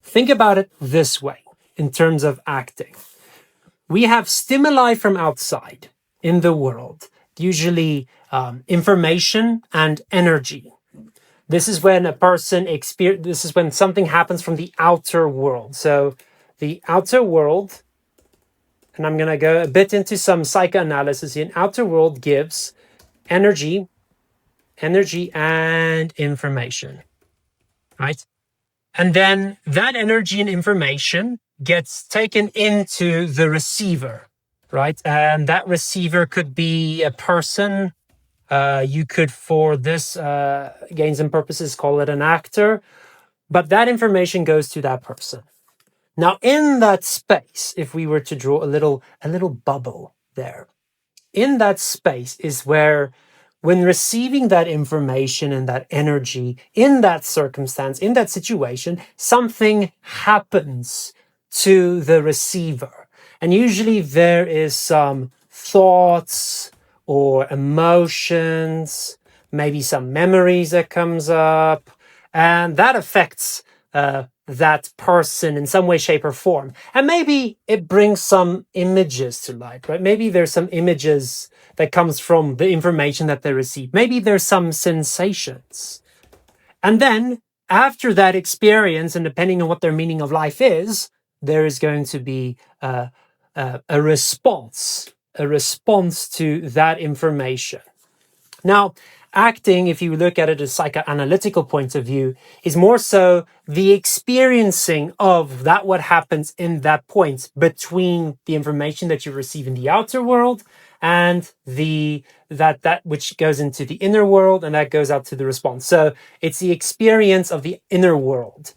Think about it this way in terms of acting. We have stimuli from outside in the world, usually information and energy. This is when a person this is when something happens from the outer world. So the outer world, and I'm going to go a bit into some psychoanalysis. The outer world gives energy and information, right? And then that energy and information gets taken into the receiver, right? And that receiver could be a person. You could, for this gains and purposes, call it an actor. But that information goes to that person. Now, in that space, if we were to draw a little bubble there, in that space is where, when receiving that information and that energy, in that circumstance, in that situation, something happens to the receiver. And usually there is some thoughts or emotions, maybe some memories that comes up, and that affects that person in some way, shape, or form. And maybe it brings some images to light, right? Maybe there's some images that comes from the information that they receive. Maybe there's some sensations. And then after that experience, and depending on what their meaning of life is, there is going to be a response to that information. Now, acting, if you look at it as a psychoanalytical point of view, is more so the experiencing of that what happens in that point between the information that you receive in the outer world and that which goes into the inner world, and that goes out to the response. So it's the experience of the inner world